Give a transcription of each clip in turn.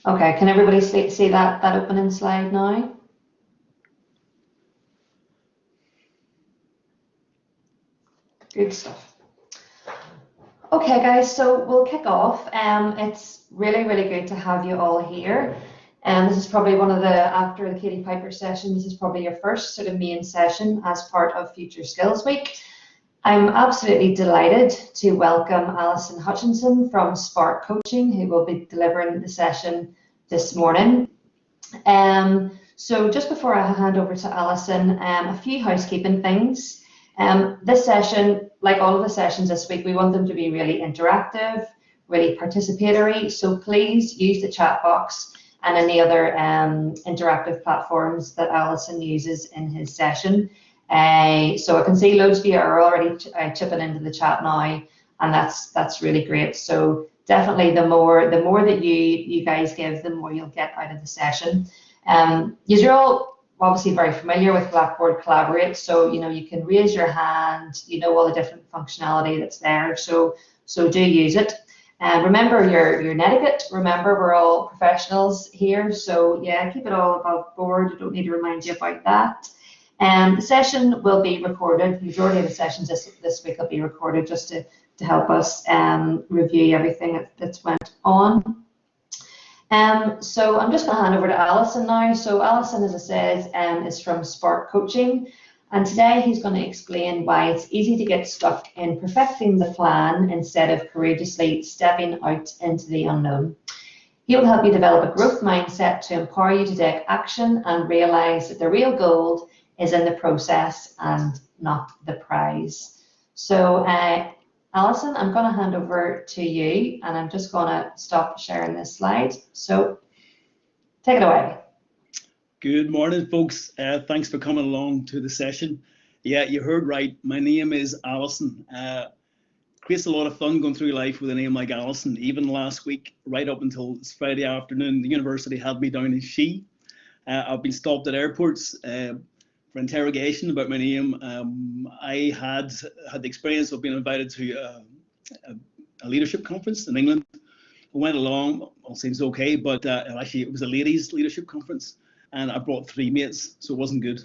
Okay, can everybody see that opening slide now? Good stuff. Okay, guys, so we'll kick off. It's really, really good to have you all here. This is probably one of after the Katie Piper session, this is probably your first sort of main session as part of Future Skills Week. I'm absolutely delighted to welcome Allison Hutchinson from Spark Coaching, who will be delivering the session this morning. So just before I hand over to Allison, a few housekeeping things. This session, like all of the sessions this week, we want them to be really interactive, really participatory. So please use the chat box and any other interactive platforms that Allison uses in his session. So I can see loads of you are already chipping into the chat now, and that's really great. So definitely the more that you guys give, the more you'll get out of the session. You're all obviously very familiar with Blackboard Collaborate, so you can raise your hand, all the different functionality that's there, so do use it. Remember your netiquette. Remember, we're all professionals here, so yeah, keep it all above board. I don't need to remind you about that. The session will be recorded. The majority of the sessions this week will be recorded just to help us review everything that's went on. So I'm just going to hand over to Allison now. So Allison, as I said, is from Spark Coaching, and today he's going to explain why it's easy to get stuck in perfecting the plan instead of courageously stepping out into the unknown. He will help you develop a growth mindset to empower you to take action and realize that the real gold is in the process and not the prize. So Allison, I'm going to hand over to you, and I'm just going to stop sharing this slide. So take it away. Good morning, folks. Thanks for coming along to the session. Yeah, you heard right. My name is Allison. Creates a lot of fun going through life with a name like Allison. Even last week, right up until this Friday afternoon, the university had me down in She. I've been stopped at airports for interrogation about my name. I had the experience of being invited to a leadership conference in England. I went along, all seems okay, but actually it was a ladies' leadership conference, and I brought 3 mates, so it wasn't good.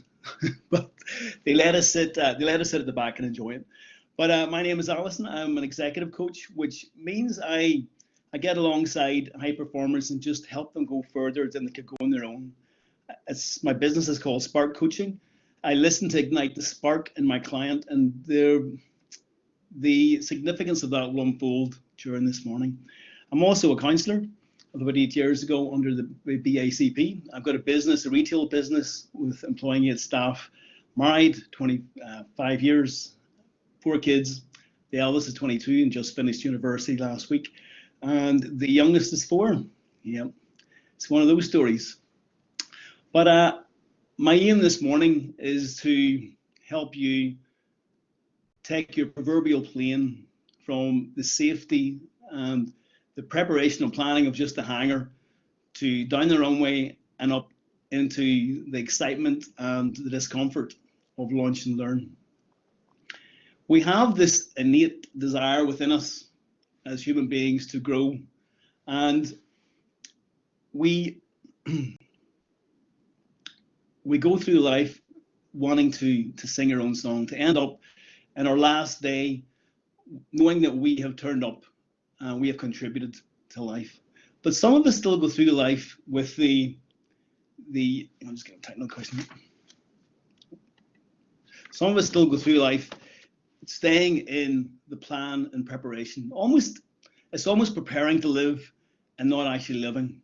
But they let us sit at the back and enjoy it. But my name is Allison. I'm an executive coach, which means I get alongside high performers and just help them go further than they could go on their own. My business is called Spark Coaching. I listen to ignite the spark in my client, and the significance of that will unfold during this morning. I'm also a counsellor of about 8 years ago under the BACP. I've got a retail business with employing 8 staff, married 25 years, 4 kids. The eldest is 22 and just finished university last week, and the youngest is 4. Yeah, it's one of those stories. But my aim this morning is to help you take your proverbial plane from the safety and the preparation and planning of just a hangar to down the runway and up into the excitement and the discomfort of launch and learn. We have this innate desire within us as human beings to grow, and we go through life wanting to sing our own song, to end up in our last day knowing that we have turned up and we have contributed to life. But some of us still go through life with I'm just getting a technical question. Some of us still go through life staying in the plan and preparation. It's almost preparing to live and not actually living.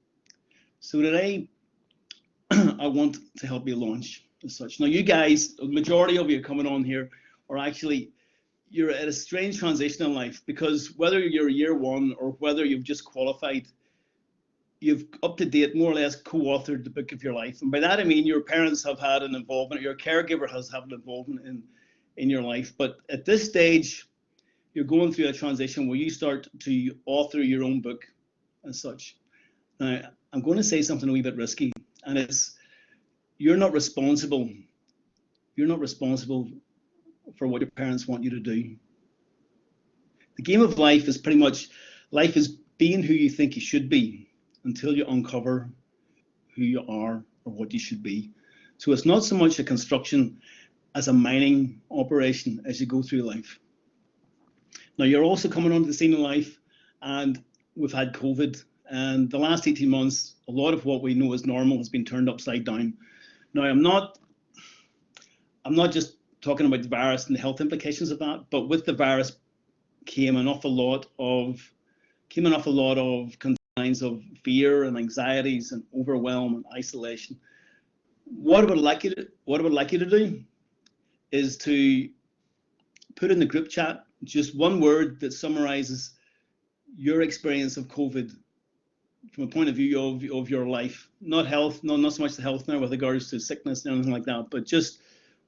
So today, I want to help you launch as such. Now, you guys, the majority of you coming on here are you're at a strange transition in life, because whether you're year 1 or whether you've just qualified, you've up to date more or less co-authored the book of your life. And by that I mean your parents have had an involvement, your caregiver has had an involvement in your life. But at this stage, you're going through a transition where you start to author your own book as such. Now, I'm going to say something a wee bit risky, and it's you're not responsible for what your parents want you to do. The game of life is pretty much, life is being who you think you should be until you uncover who you are or what you should be. So it's not so much a construction as a mining operation as you go through life. Now, you're also coming onto the scene in life, and we've had COVID, and the last 18 months, a lot of what we know as normal has been turned upside down. Now, I'm not just talking about the virus and the health implications of that, but with the virus came an awful lot of concerns of fear and anxieties and overwhelm and isolation. What I would like you to do is to put in the group chat just one word that summarizes your experience of COVID from a point of view of your life. Not health, not so much the health now with regards to sickness and anything like that, but just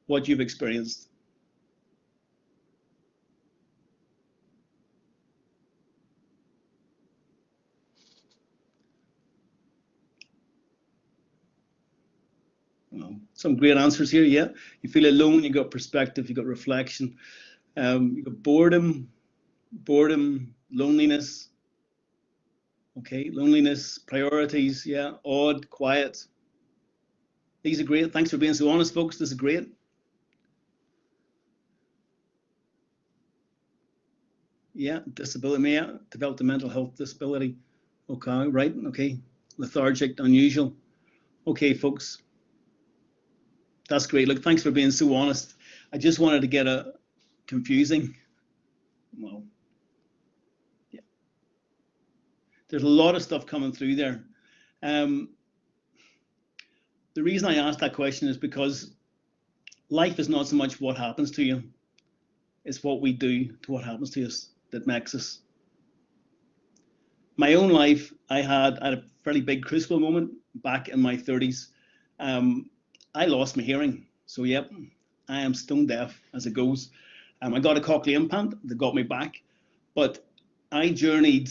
what you've experienced. Well, some great answers here, yeah. You feel alone, you got perspective, you got reflection, you got boredom, loneliness. Okay, loneliness, priorities, yeah, odd, quiet. These are great. Thanks for being so honest, folks. This is great. Yeah, disability, yeah, developed a mental health disability. Okay, right, okay. Lethargic, unusual. Okay, folks. That's great. Look, thanks for being so honest. I just wanted to get a confusing. Well, yeah. There's a lot of stuff coming through there. The reason I asked that question is because life is not so much what happens to you, it's what we do to what happens to us that makes us. My own life, I had a fairly big crucible moment back in my 30s. I lost my hearing. So, yep, I am stone deaf as it goes. I got a cochlear implant that got me back, but I journeyed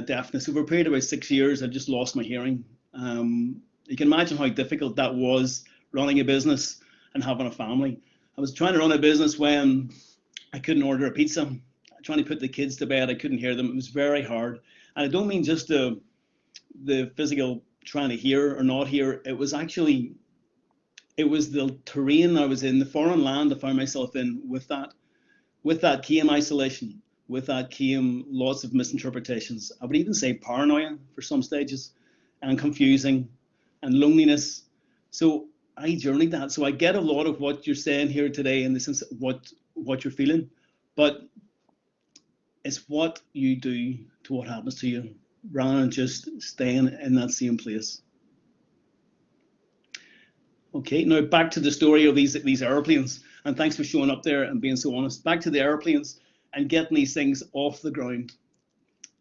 deafness over a period of about 6 years. I just lost my hearing. You can imagine how difficult that was running a business and having a family. I was trying to run a business when I couldn't order a pizza. Trying to put the kids to bed, I couldn't hear them. It was very hard. And I don't mean just the physical trying to hear or not hear. It was the terrain I was in, the foreign land I found myself in. With that came isolation. With that came lots of misinterpretations. I would even say paranoia for some stages, and confusing, and loneliness. So I journeyed that. So I get a lot of what you're saying here today in the sense of what you're feeling, but it's what you do to what happens to you, rather than just staying in that same place. Okay, now back to the story of these airplanes, and thanks for showing up there and being so honest. Back to the airplanes and getting these things off the ground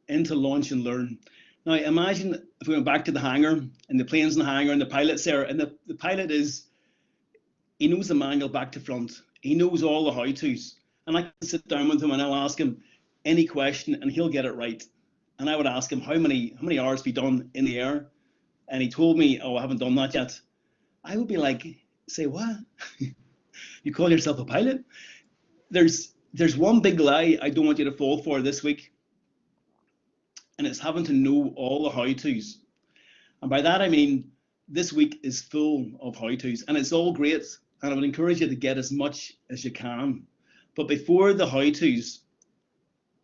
into launch and learn. Now imagine if we went back to the hangar, and the plane's in the hangar and the pilot's there, and the pilot he knows the manual back to front. He knows all the how-tos, and I can sit down with him and I'll ask him any question and he'll get it right. And I would ask him, how many hours have you done in the air? And he told me, oh, I haven't done that yet. I would be like, say what? You call yourself a pilot? There's one big lie I don't want you to fall for this week, and it's having to know all the how-tos. And by that I mean this week is full of how-tos, and it's all great, and I would encourage you to get as much as you can. But before the how-tos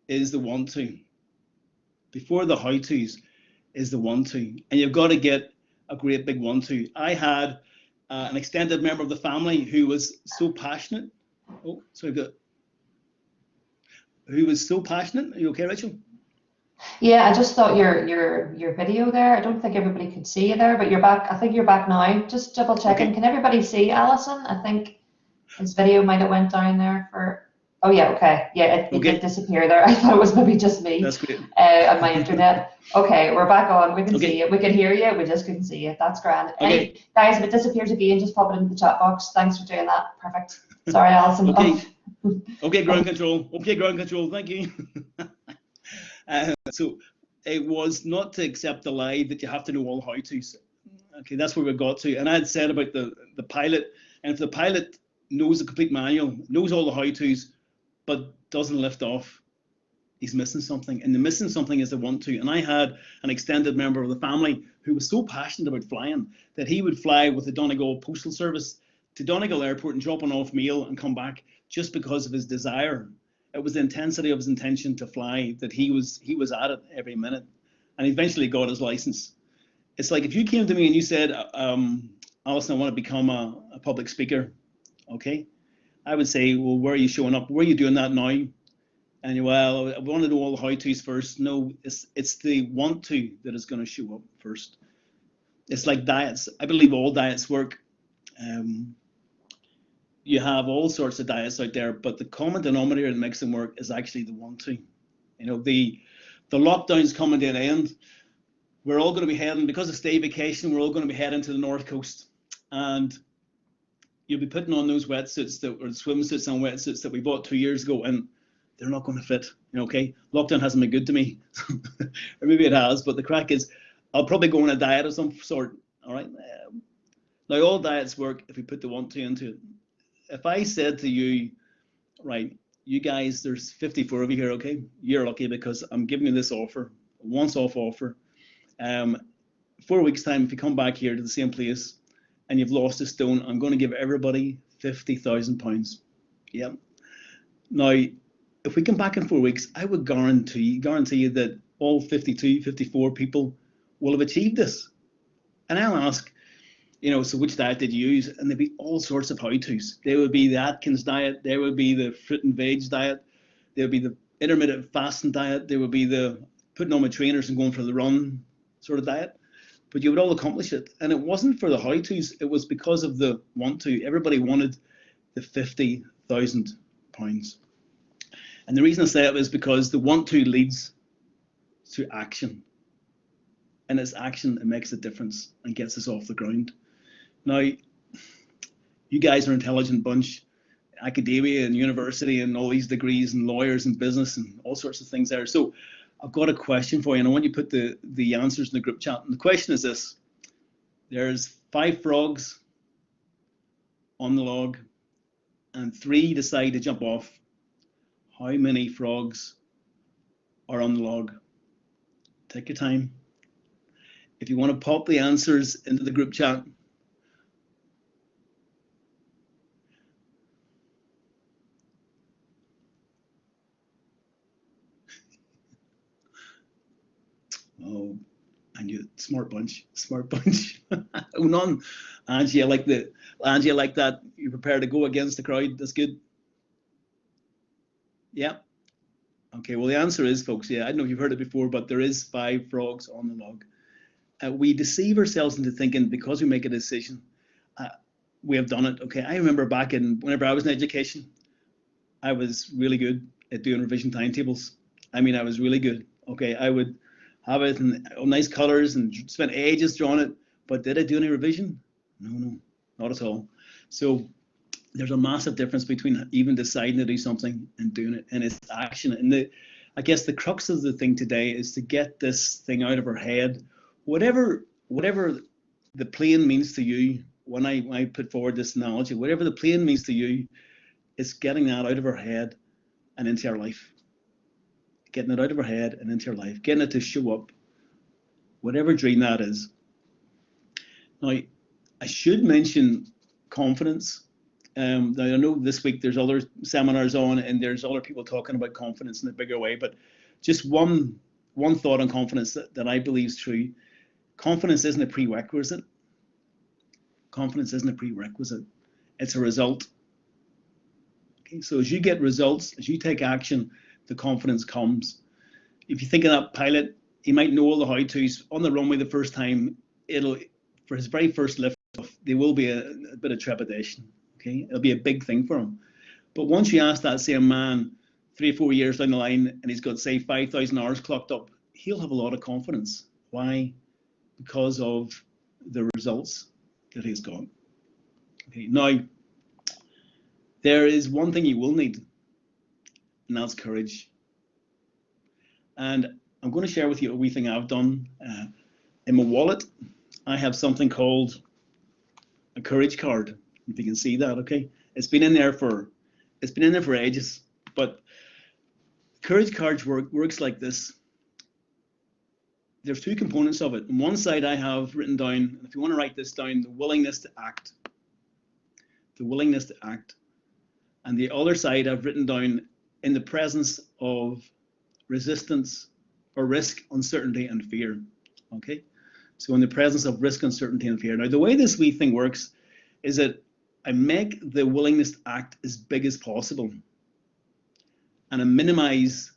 is the want-to. Before the how-tos is the want-to, and you've got to get a great big want-to. I had an extended member of the family who was so passionate. Oh, sorry, good. Who was so passionate? Are you okay, Rachel? Yeah, I just thought your video there. I don't think everybody could see you there, but you're back. I think you're back now. Just double checking. Okay. Can everybody see Allison? I think his video might have went down there for. Oh yeah, okay. Yeah, it Okay. did disappear there. I thought it was maybe just me. That's great. On my internet. Okay, we're back on. We can Okay. see you. We can hear you. We just couldn't see you. That's grand. Okay. Guys, if it disappears again, just pop it into the chat box. Thanks for doing that. Perfect. Sorry, Allison. Okay. Okay, ground control. Okay, ground control. Thank you. So it was not to accept the lie that you have to know all how-tos. Okay, that's where we got to. And I had said about the pilot, and if the pilot knows the complete manual, knows all the how-tos, but doesn't lift off, he's missing something, and the missing something is the want to. And I had an extended member of the family who was so passionate about flying that he would fly with the Donegal Postal Service to Donegal Airport and dropping off mail and come back just because of his desire. It was the intensity of his intention to fly that he was at it every minute, and he eventually got his license. It's like if you came to me and you said, Allison, I want to become a public speaker, okay? I would say, well, where are you showing up? Where are you doing that now? And you, well, I want to know all the how-tos first. No, it's the want to that is going to show up first. It's like diets. I believe all diets work. You have all sorts of diets out there, but the common denominator that makes them work is actually the want to. You know, the lockdown's coming to an end. We're all going to be heading, because of stay vacation, we're all going to be heading to the North Coast. And you'll be putting on those wetsuits or swimsuits and wetsuits that we bought 2 years ago, and they're not going to fit. Okay, lockdown hasn't been good to me, or maybe it has, but the crack is I'll probably go on a diet of some sort. All right. Now, all diets work if we put the want to into it. If I said to you, right, you guys, there's 54 of you here, okay? You're lucky because I'm giving you this offer, a once-off offer. 4 weeks' time, if you come back here to the same place and you've lost a stone, I'm going to give everybody £50,000. Yeah. Now, if we come back in 4 weeks, I would guarantee you that all 52, 54 people will have achieved this. And I'll ask, you know, so which diet did you use? And there'd be all sorts of how-tos. There would be the Atkins diet. There would be the fruit and veg diet. There would be the intermittent fasting diet. There would be the putting on my trainers and going for the run sort of diet. But you would all accomplish it. And it wasn't for the how-tos. It was because of the want to. Everybody wanted the £50,000. And the reason I say it is because the want to leads to action. And it's action that makes a difference and gets us off the ground. Now, you guys are an intelligent bunch, academia and university and all these degrees and lawyers and business and all sorts of things there. So I've got a question for you, and I want you to put the answers in the group chat. And the question is this: there's 5 frogs on the log and 3 decide to jump off. How many frogs are on the log? Take your time. If you want to pop the answers into the group chat. Oh, and you smart bunch. Oh, none. Angie, I like that. You're prepared to go against the crowd. That's good. Yeah. Okay, well, the answer is, folks, yeah, I don't know if you've heard it before, but there is 5 frogs on the log. We deceive ourselves into thinking because we make a decision, we have done it. Okay, I remember back whenever I was in education, I was really good at doing revision timetables. I mean, I was really good. Okay, I would have it in nice colors and spent ages drawing it, but did I do any revision? No, not at all. So there's a massive difference between even deciding to do something and doing it, and it's action. And I guess the crux of the thing today is to get this thing out of our head. Whatever the plane means to you, when I put forward this analogy, whatever the plane means to you, it's getting that out of our head and into our life. Getting it out of our head and into our life, getting it to show up, whatever dream that is. Now, I should mention confidence. Now, I know this week there's other seminars on and there's other people talking about confidence in a bigger way, but just one thought on confidence that I believe is true. Confidence isn't a prerequisite. Confidence isn't a prerequisite. It's a result. Okay, so as you get results, as you take action, the confidence comes. If you think of that pilot, he might know all the how-tos. On the runway the first time, for his very first lift off, there will be a bit of trepidation. Okay, it'll be a big thing for him. But once you ask that same man 3 or 4 years down the line and he's got, say, 5,000 hours clocked up, he'll have a lot of confidence. Why? Because of the results that he's got. Okay, now, there is one thing you will need, and that's courage. And I'm going to share with you a wee thing I've done. In my wallet, I have something called a courage card. If you can see that, okay? It's been in there for ages, but courage card works like this. There's two components of it. On one side, I have written down, and if you want to write this down, the willingness to act. The willingness to act. And the other side, I've written down in the presence of resistance or risk, uncertainty, and fear. Okay? So in the presence of risk, uncertainty, and fear. Now, the way this wee thing works is that I make the willingness to act as big as possible. And I minimize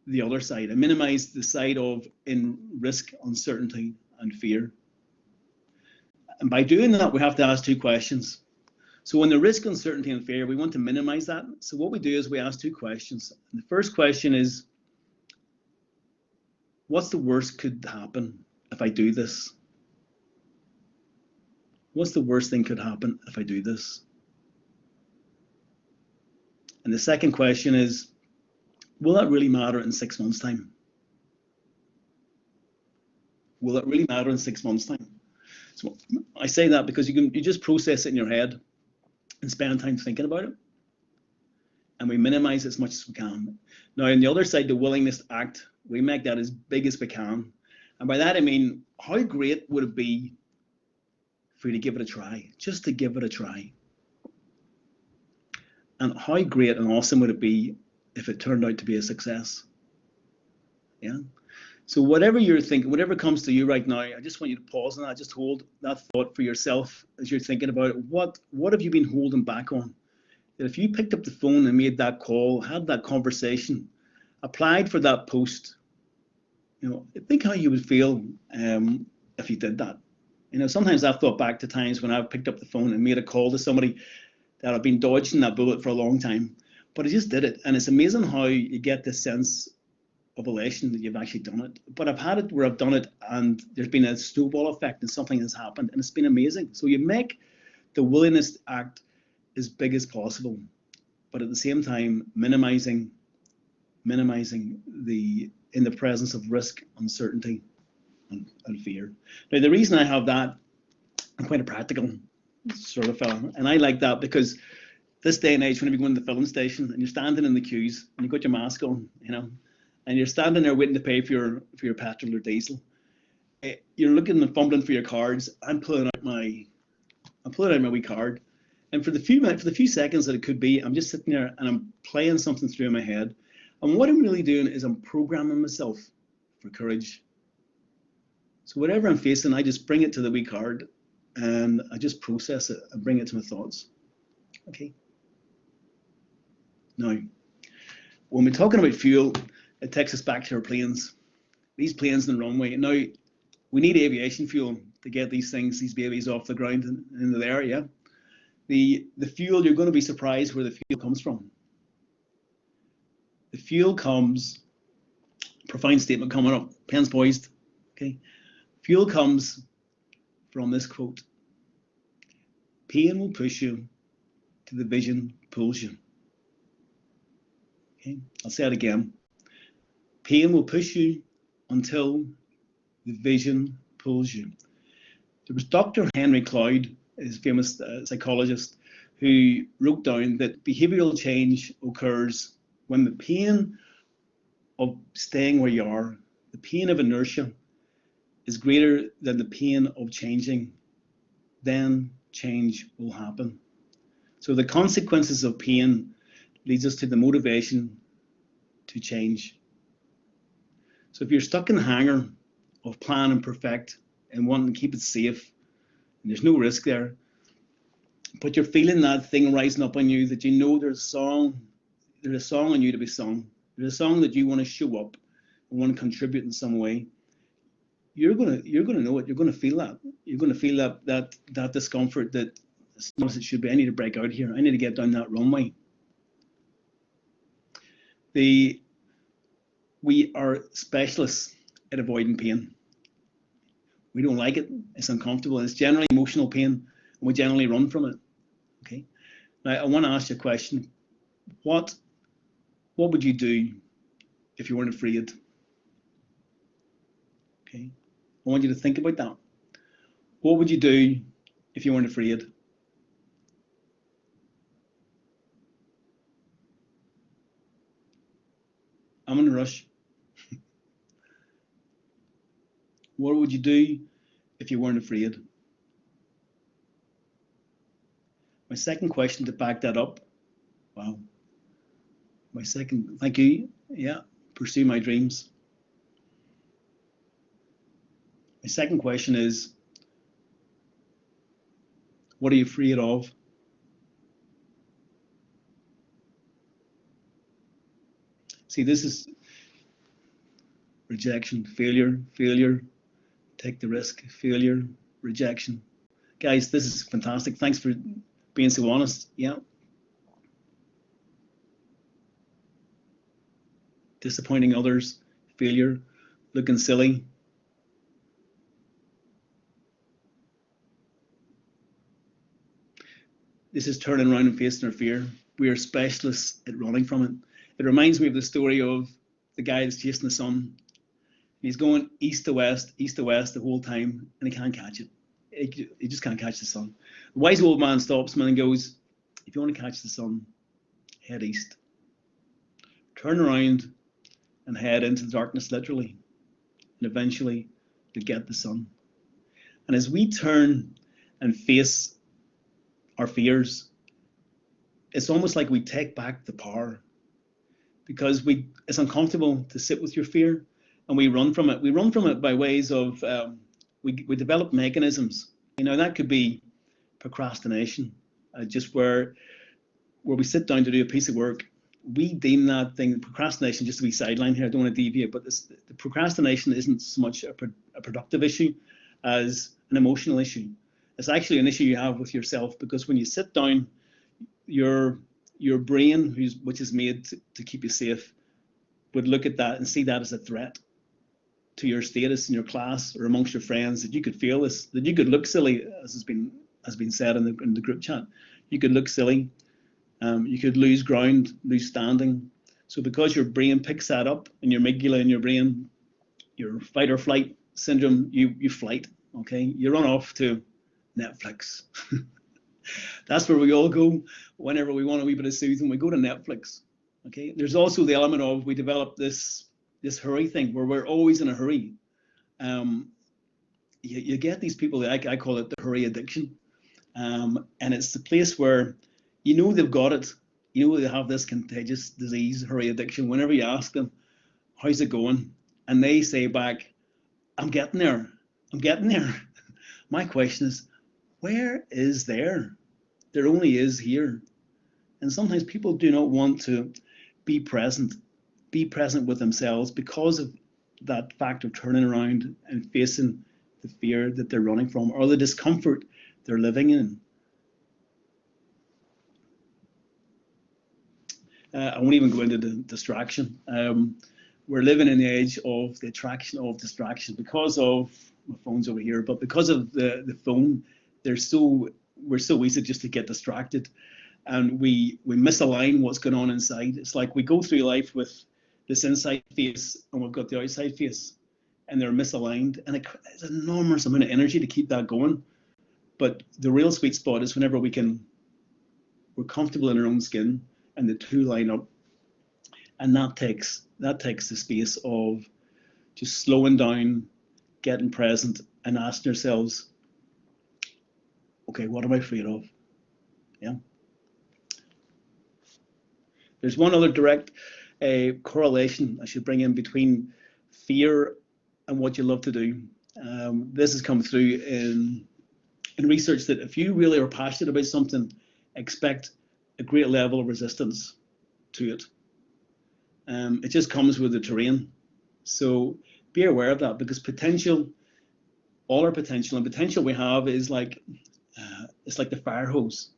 the other side. I minimize the side of in risk, uncertainty, and fear. And by doing that, we have to ask two questions. So in the risk, uncertainty, and fear, we want to minimize that. So what we do is we ask two questions. And the first question is, what's the worst could happen if I do this? What's the worst thing could happen if I do this? And the second question is, will that really matter in 6 months' time? Will it really matter in 6 months' time? So I say that because you just process it in your head and spend time thinking about it. And we minimize as much as we can. Now, on the other side, the willingness to act, we make that as big as we can. And by that, I mean, how great would it be for you to give it a try, just to give it a try? And how great and awesome would it be if it turned out to be a success? Yeah. So whatever you're thinking, whatever comes to you right now, I just want you to pause on that. Just hold that thought for yourself as you're thinking about it. What have you been holding back on? That if you picked up the phone and made that call, had that conversation, applied for that post, think how you would feel if you did that. Sometimes I've thought back to times when I've picked up the phone and made a call to somebody that I've been dodging that bullet for a long time, but I just did it. And it's amazing how you get this sense of elation that you've actually done it. But I've had it where I've done it and there's been a snowball effect and something has happened and it's been amazing. So you make the willingness to act as big as possible, but at the same time minimizing in the presence of risk, uncertainty, and fear. Now, the reason I have that, I'm quite a practical sort of fella, and I like that because this day and age, when you go into the filling station and you're standing in the queues and you've got your mask on, and you're standing there waiting to pay for your petrol or diesel, you're looking and fumbling for your cards. I'm pulling out my wee card, and for the few seconds that it could be, I'm just sitting there and I'm playing something through in my head, and what I'm really doing is I'm programming myself for courage. So whatever I'm facing, I just bring it to the wee card and I just process it and bring it to my thoughts. Okay. Now, when we're talking about fuel, it takes us back to our planes. These planes in the runway. Now, we need aviation fuel to get these babies off the ground and into the air, yeah? The fuel, you're going to be surprised where the fuel comes from. The fuel comes, profound statement coming up, pens poised, okay? Fuel comes from this quote: pain will push you to the vision pulls you. Okay, I'll say it again. Pain will push you until the vision pulls you. There was Dr. Henry Cloud, his famous psychologist, who wrote down that behavioral change occurs when the pain of staying where you are, the pain of inertia, is greater than the pain of changing. Then change will happen. So the consequences of pain leads us to the motivation to change. So if you're stuck in the hangar of plan and perfect and wanting to keep it safe, and there's no risk there, but you're feeling that thing rising up on you, that there's a song on you to be sung. There's a song that you want to show up and want to contribute in some way. You're gonna know it. You're gonna feel that. You're gonna feel that discomfort, that it's not as it should be. I need to break out here. I need to get down that runway. We are specialists at avoiding pain. We don't like it. It's uncomfortable. It's generally emotional pain, and we generally run from it. Okay. Now I want to ask you a question. What would you do if you weren't afraid? Okay. I want you to think about that. What would you do if you weren't afraid? I'm in a rush. What would you do if you weren't afraid? My second question to back that up. Wow. My second, thank you. Yeah, pursue my dreams. My second question is, what are you afraid of? See, this is rejection, failure, take the risk, failure, rejection. Guys, this is fantastic. Thanks for being so honest. Yeah. Disappointing others, failure, looking silly. This is turning around and facing our fear. We are specialists at running from it. It reminds me of the story of the guy that's chasing the sun. He's going east to west the whole time, and he can't catch it. He just can't catch the sun. The wise old man stops him and goes, if you want to catch the sun, head east. Turn around and head into the darkness, literally. And eventually, you'll get the sun. And as we turn and face our fears, it's almost like we take back the power, because it's uncomfortable to sit with your fear, and we run from it. We run from it by ways of we develop mechanisms. That could be procrastination, just where we sit down to do a piece of work. We deem that thing, procrastination, just to be sidelined here, I don't want to deviate, but the procrastination isn't so much a productive issue as an emotional issue. It's actually an issue you have with yourself, because when you sit down, your brain, which is made to keep you safe, would look at that and see that as a threat to your status in your class or amongst your friends, that you could feel this, that you could look silly, as has been said in the group chat. You could look silly. You could lose ground, lose standing. So because your brain picks that up, and your amygdala in your brain, your fight or flight syndrome, you flight, okay? You run off to Netflix. That's where we all go whenever we want a wee bit of soothing. We go to Netflix, okay? There's also the element of, we develop this hurry thing where we're always in a hurry. You get these people, I call it the hurry addiction. And it's the place where they've got it. They have this contagious disease, hurry addiction. Whenever you ask them, how's it going? And they say back, I'm getting there. My question is, where is there? There only is here. And sometimes people do not want to be present with themselves, because of that fact of turning around and facing the fear that they're running from, or the discomfort they're living in. I won't even go into the distraction. We're living in the age of the attraction of distraction, because of my phone's over here, but because of the phone, we're so easy just to get distracted, and we misalign what's going on inside. It's like we go through life with this inside face, and we've got the outside face, and they're misaligned, and it's an enormous amount of energy to keep that going. But the real sweet spot is whenever we're comfortable in our own skin, and the two line up, and that takes the space of just slowing down, getting present, and asking ourselves, okay, what am I afraid of? Yeah. There's one other direct correlation I should bring in between fear and what you love to do. This has come through in research, that if you really are passionate about something, expect a great level of resistance to it. It just comes with the terrain. So be aware of that, because all our potential and potential we have is like, it's like the fire hose.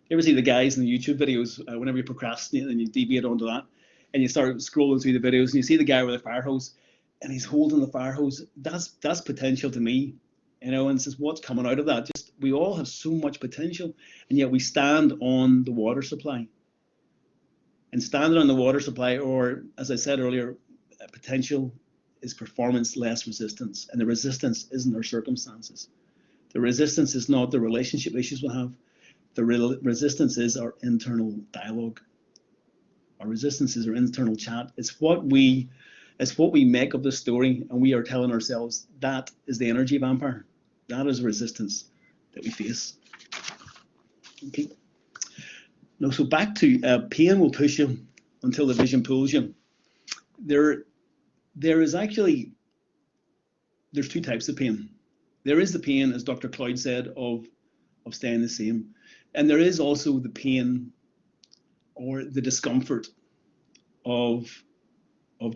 You ever see the guys in the YouTube videos, whenever you procrastinate and you deviate onto that, and you start scrolling through the videos, and you see the guy with a fire hose, and he's holding the fire hose. That's potential to me, and says, what's coming out of that? Just, we all have so much potential, and yet we stand on the water supply. And standing on the water supply, or as I said earlier, potential is performance less resistance, and the resistance isn't our circumstances. The resistance is not the relationship issues we have. The resistance is our internal dialogue. Our resistance is our internal chat. It's what we make of the story, and we are telling ourselves that is the energy vampire. That is resistance that we face. Okay. Now, so back to pain will push you until the vision pulls you. There is actually, there's two types of pain. There is the pain, as Dr. Cloud said, of staying the same. And there is also the pain or the discomfort of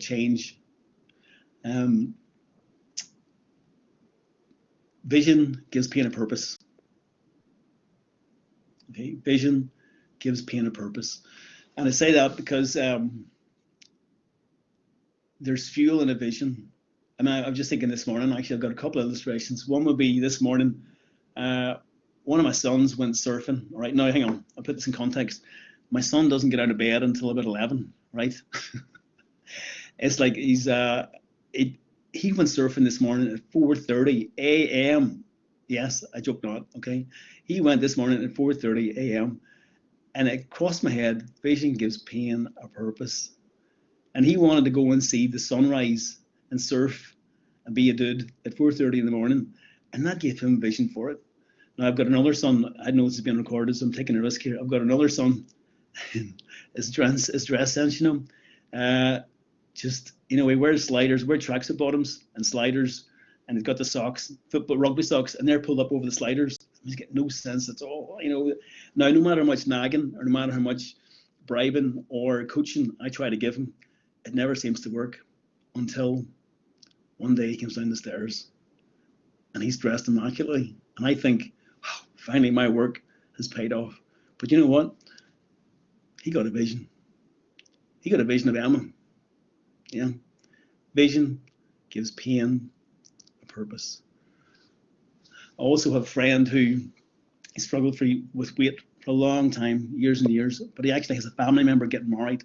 change. Vision gives pain a purpose. Okay, vision gives pain a purpose. And I say that because there's fuel in a vision. And I'm just thinking this morning, actually, I've got a couple of illustrations. One would be this morning, one of my sons went surfing. All right, now hang on, I'll put this in context. My son doesn't get out of bed until about 11, right? It's like he went surfing this morning at 4:30 a.m. Yes, I joke not, okay? He went this morning at 4:30 a.m. and it crossed my head, vision gives pain a purpose. And he wanted to go and see the sunrise and surf and be a dude at 4:30 in the morning. And that gave him vision for it. Now I've got another son, I know this is being recorded, so I'm taking a risk here. I've got another son, his dress sense, you know, just, you know, he wears sliders, wears tracksuit bottoms and sliders, and he's got the socks, football, rugby socks, and they're pulled up over the sliders. He's getting no sense at all, you know. Now, no matter how much nagging or no matter how much bribing or coaching I try to give him, it never seems to work until one day he comes down the stairs and he's dressed immaculately. And I think, wow, finally my work has paid off. But you know what? He got a vision. He got a vision of Emma. Yeah. Vision gives pain a purpose. I also have a friend who struggled with weight for a long time, years and years, but he actually has a family member getting married,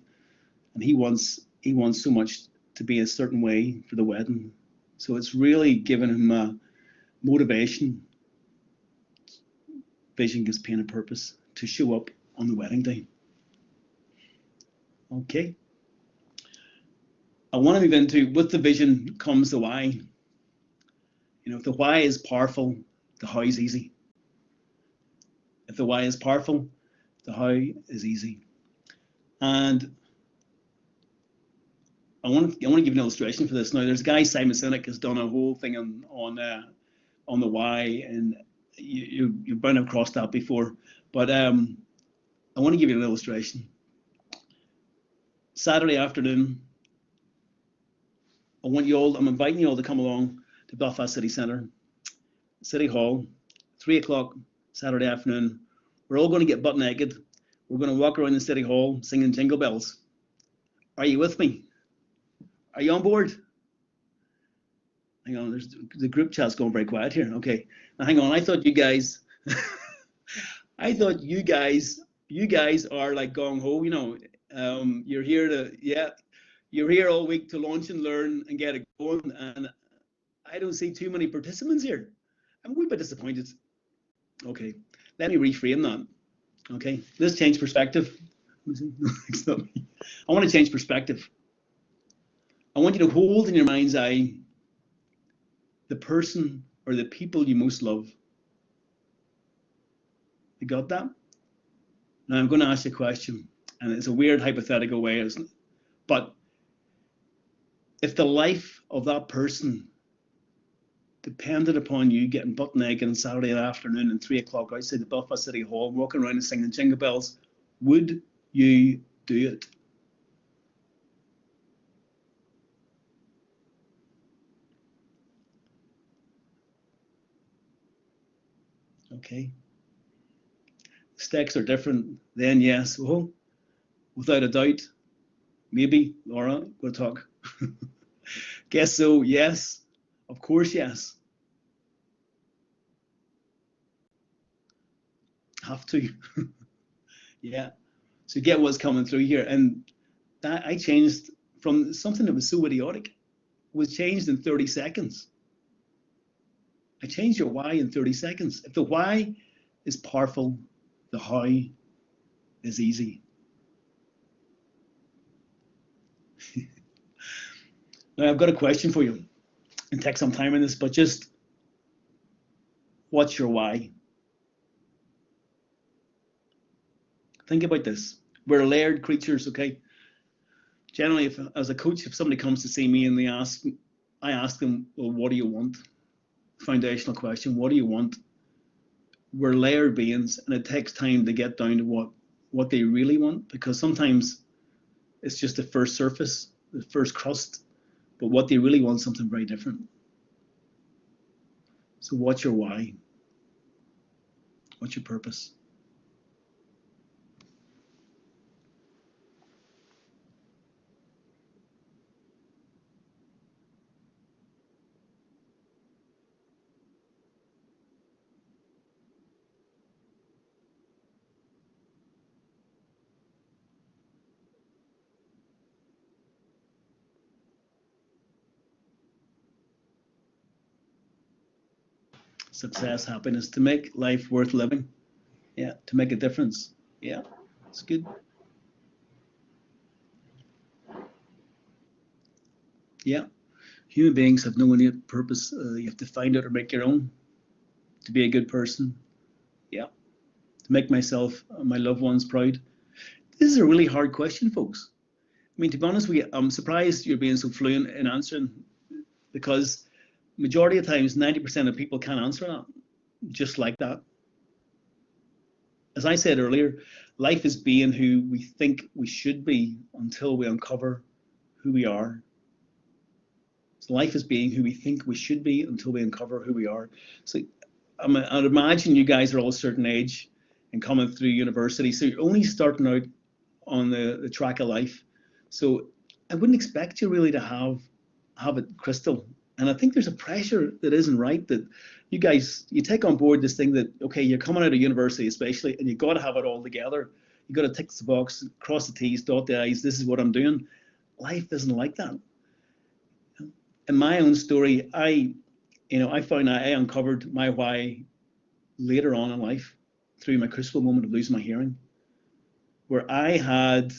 and he wants so much to be a certain way for the wedding. So it's really given him motivation. Vision gives pain a purpose to show up on the wedding day. Okay. I want to move into, with the vision comes the why. You know, if the why is powerful, the how is easy. If the why is powerful, the how is easy. And I want to give an illustration for this. Now, there's a guy, Simon Sinek, has done a whole thing on the why, and you've bound across that before. But I want to give you an illustration. Saturday afternoon, I'm inviting you all to come along to Belfast City Centre, City Hall, 3 o'clock Saturday afternoon. We're all going to get butt naked. We're going to walk around the City Hall singing Jingle Bells. Are you with me? Are you on board? Hang on, the group chat's going very quiet here. Okay, now hang on. I thought you guys, are like gong ho. You know, you're here you're here all week to launch and learn and get it going. And I don't see too many participants here. I'm a wee bit disappointed. Okay, let me reframe that. Okay, let's change perspective. I want to change perspective. I want you to hold in your mind's eye the person or the people you most love. You got that? Now I'm going to ask you a question, and it's a weird hypothetical way, isn't it? But if the life of that person depended upon you getting butt naked on Saturday afternoon at 3 o'clock outside the Belfast City Hall, walking around and singing Jingle Bells, would you do it? Okay. Stakes are different. Then yes. Well, without a doubt. Maybe, Laura, we'll talk. Guess so, yes. Of course, yes. Have to. Yeah. So get what's coming through here. And that I changed from something that was so idiotic, was changed in 30 seconds. I changed your why in 30 seconds. If the why is powerful, the how is easy. Now, I've got a question for you, and take some time on this, but just what's your why? Think about this. We're layered creatures, okay? Generally, as a coach, if somebody comes to see me and I ask them, well, what do you want? Foundational question, what do you want? We're layered beings, and it takes time to get down to what they really want, because sometimes it's just the first surface, the first crust, but what they really want is something very different. So what's your why? What's your purpose? Success, happiness, to make life worth living. Yeah, to make a difference. Yeah, it's good. Yeah, human beings have no innate purpose. You have to find it or make your own. To be a good person. Yeah, to make myself and my loved ones proud. This is a really hard question, folks. I mean, to be honest with you, I'm surprised you're being so fluent in answering, because majority of times, 90% of people can't answer that just like that. As I said earlier, life is being who we think we should be until we uncover who we are. So life is being who we think we should be until we uncover who we are. So I'd imagine you guys are all a certain age and coming through university, so you're only starting out on the track of life. So I wouldn't expect you really to have it crystal. And I think there's a pressure that isn't right, that you guys, you take on board this thing that, okay, you're coming out of university especially, and you've got to have it all together. You've got to tick the box, cross the T's, dot the I's, this is what I'm doing. Life isn't like that. In my own story, I found I uncovered my why later on in life through my crucible moment of losing my hearing, where I had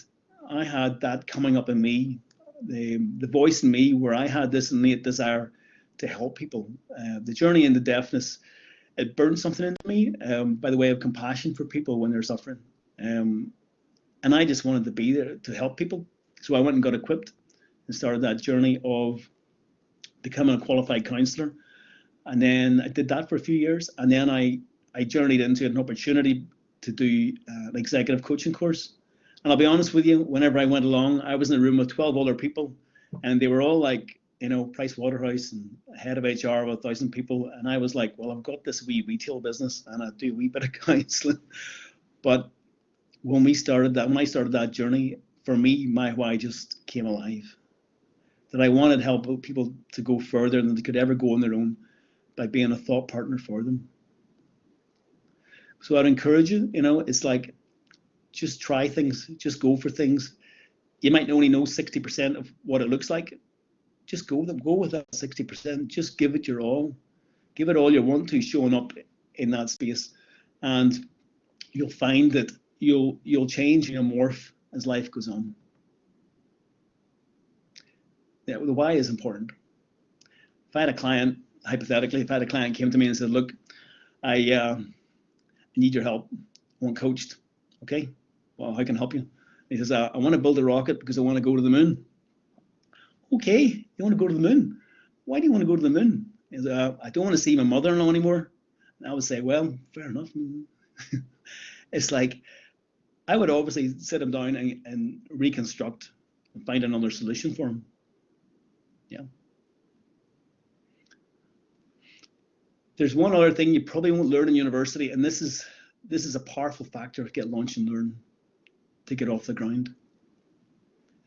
that coming up in me, the voice in me, where I had this innate desire to help people. The journey into deafness, it burned something into me, by the way of compassion for people when they're suffering. And I just wanted to be there to help people. So I went and got equipped and started that journey of becoming a qualified counsellor. And then I did that for a few years. And then I journeyed into an opportunity to do an executive coaching course. And I'll be honest with you, whenever I went along, I was in a room with 12 other people, and they were all like, Price Waterhouse and head of HR of 1,000 people. And I was like, well, I've got this wee retail business and I do a wee bit of counselling. But when I started that journey, for me, my why just came alive. That I wanted to help people to go further than they could ever go on their own by being a thought partner for them. So I'd encourage you, it's like, just try things, just go for things. You might only know 60% of what it looks like. Just go with that 60%. Just give it your all. Give it all you want to, showing up in that space. And you'll find that you'll change and you'll morph as life goes on. Yeah, the why is important. If I had a client, hypothetically, came to me and said, look, I need your help. I want coached. Okay, well, how can I help you? He says, I want to build a rocket because I want to go to the moon. Okay, you want to go to the moon? Why do you want to go to the moon? He says, I don't want to see my mother-in-law anymore. And I would say, well, fair enough. It's like, I would obviously sit him down and reconstruct and find another solution for him. Yeah. There's one other thing you probably won't learn in university, and this is a powerful factor to get launched and learn, to get off the ground.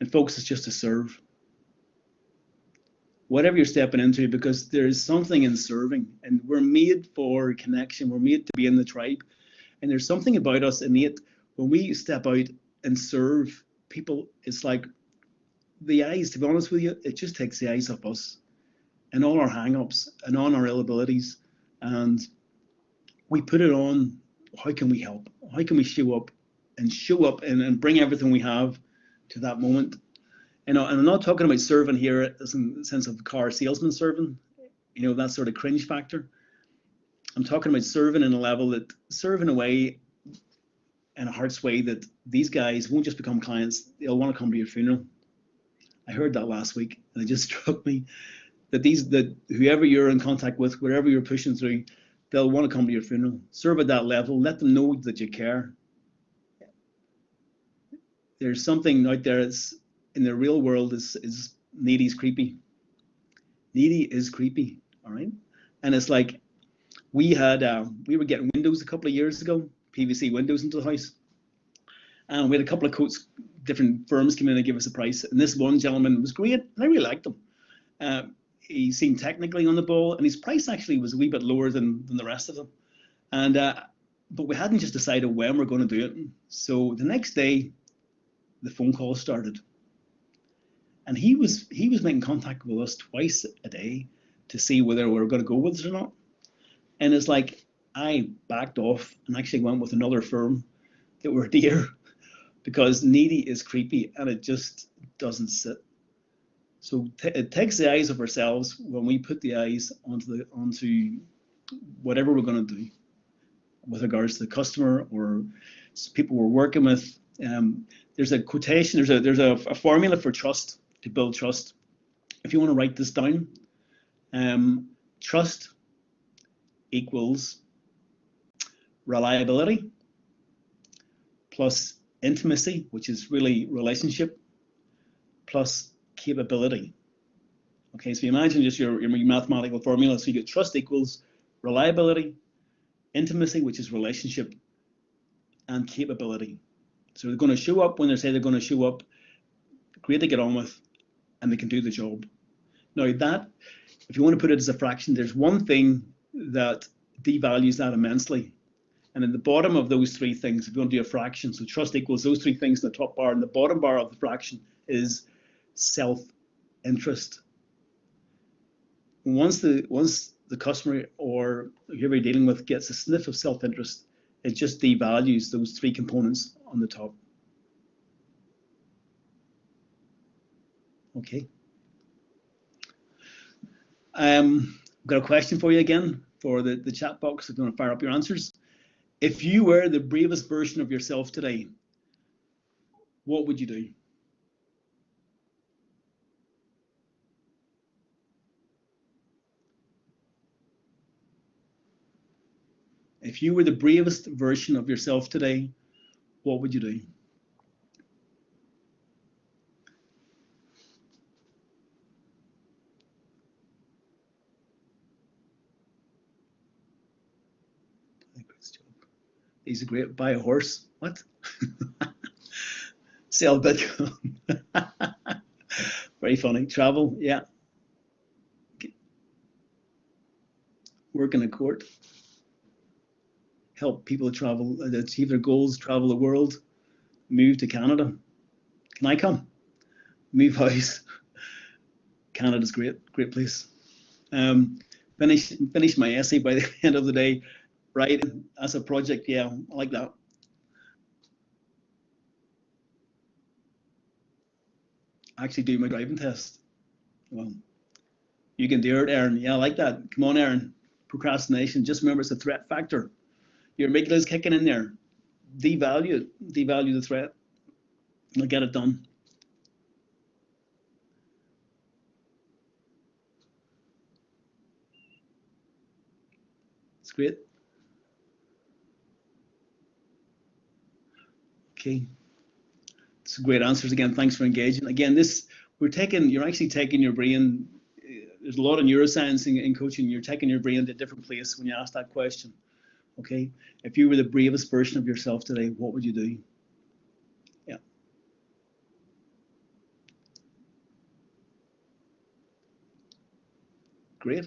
And folks, it's just to serve. Whatever you're stepping into, because there is something in serving, and we're made for connection. We're made to be in the tribe, and there's something about us innate when we step out and serve people. It's like the eyes, to be honest with you, it just takes the eyes off us and all our hang-ups and on our ill abilities, and we put it on, how can we help? How can we show up and bring everything we have to that moment? And I'm not talking about serving here as in the sense of car salesman serving, that sort of cringe factor. I'm talking about serving in a level that serve in a way, in a heart's way, that these guys won't just become clients, they'll want to come to your funeral. I heard that last week, and it just struck me that whoever you're in contact with, wherever you're pushing through, they'll want to come to your funeral. Serve at that level, let them know that you care. There's something out there that's in the real world is needy's creepy. Needy is creepy, all right? And it's like we were getting windows a couple of years ago, PVC windows into the house. And we had a couple of quotes, different firms came in and gave us a price. And this one gentleman was great, and I really liked him. He seemed technically on the ball, and his price actually was a wee bit lower than the rest of them. And but we hadn't just decided when we're going to do it. So the next day, the phone call started, and he was making contact with us twice a day to see whether we were going to go with it or not. And it's like I backed off and actually went with another firm that were dear, because needy is creepy and it just doesn't sit. So it takes the eyes of ourselves when we put the eyes onto whatever we're going to do with regards to the customer or people we're working with. There's a quotation, there's a formula for trust, to build trust. If you want to write this down, trust equals reliability plus intimacy, which is really relationship, plus capability. Okay, so you imagine just your mathematical formula. So you get trust equals reliability, intimacy, which is relationship, and capability. So they're going to show up when they say they're going to show up, great to get on with, and they can do the job. Now that, if you want to put it as a fraction, there's one thing that devalues that immensely. And in the bottom of those three things, if you want to do a fraction, so trust equals those three things in the top bar, and the bottom bar of the fraction is self-interest. Once the customer or whoever you're dealing with gets a sniff of self-interest, it just devalues those three components on the top. Okay. I've got a question for you again for the chat box. If you want to fire up your answers. If you were the bravest version of yourself today, what would you do? If you were the bravest version of yourself today, what would you do? He's a great, buy a horse. What? Sell Bitcoin. Very funny. Travel, yeah. Work in a court. Help people travel, achieve their goals, travel the world, move to Canada. Can I come? Move house. Canada's great, great place. Finish my essay by the end of the day. Right, as a project, yeah, I like that. Actually do my driving test. Well, you can do it, Aaron. Yeah, I like that. Come on, Aaron. Procrastination, just remember it's a threat factor. Your amygdala's kicking in there. Devalue it, devalue the threat. I'll get it done. It's great. Okay. It's great answers again. Thanks for engaging. Again, you're actually taking your brain. There's a lot of neuroscience in coaching. You're taking your brain to a different place when you ask that question. Okay. If you were the bravest version of yourself today, what would you do? Yeah. Great.